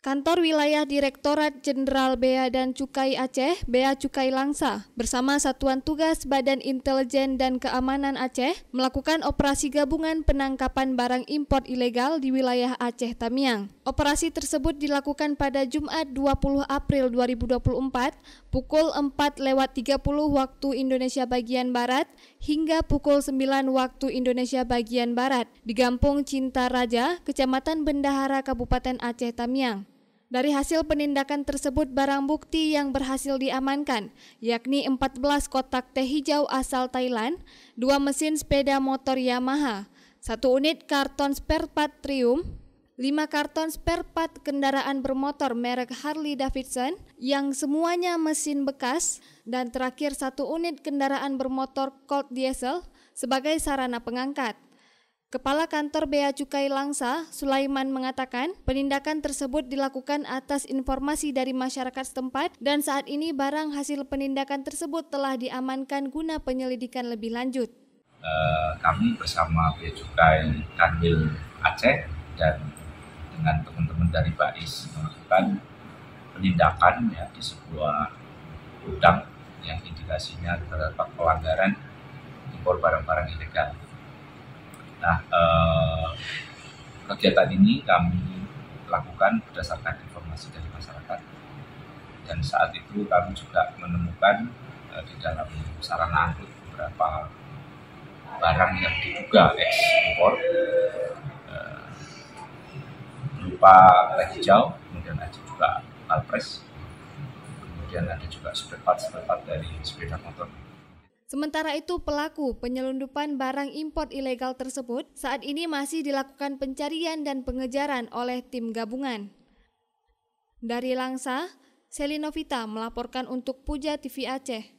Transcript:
Kantor Wilayah Direktorat Jenderal Bea dan Cukai Aceh, Bea Cukai Langsa, bersama Satuan Tugas Badan Intelijen dan Keamanan Aceh melakukan operasi gabungan penangkapan barang impor ilegal di wilayah Aceh Tamiang. Operasi tersebut dilakukan pada Jumat 20 April 2024 pukul 4:30 waktu Indonesia bagian Barat hingga pukul 9 waktu Indonesia bagian Barat di Gampung Cinta Raja, Kecamatan Bendahara, Kabupaten Aceh Tamiang. Dari hasil penindakan tersebut barang bukti yang berhasil diamankan, yakni 14 kotak teh hijau asal Thailand, 2 mesin sepeda motor Yamaha, 1 unit karton spare part Triumph, 5 karton spare part kendaraan bermotor merek Harley Davidson yang semuanya mesin bekas, dan terakhir 1 unit kendaraan bermotor Colt Diesel sebagai sarana pengangkat. Kepala Kantor Bea Cukai Langsa, Sulaiman, mengatakan penindakan tersebut dilakukan atas informasi dari masyarakat setempat dan saat ini barang hasil penindakan tersebut telah diamankan guna penyelidikan lebih lanjut. Kami bersama Bea Cukai Kanwil Aceh dan dengan teman-teman dari BAIS melakukan penindakan di sebuah gudang yang indikasinya terdapat pelanggaran impor barang-barang ilegal. Nah, kegiatan ini kami lakukan berdasarkan informasi dari masyarakat, dan saat itu kami juga menemukan di dalam sarana angkut beberapa barang yang diduga ekspor berupa teh hijau, kemudian ada juga alpres, kemudian ada juga spare part dari sepeda motor. Sementara itu, pelaku penyelundupan barang impor ilegal tersebut saat ini masih dilakukan pencarian dan pengejaran oleh tim gabungan. Dari Langsa, Selinovita melaporkan untuk Puja TV Aceh.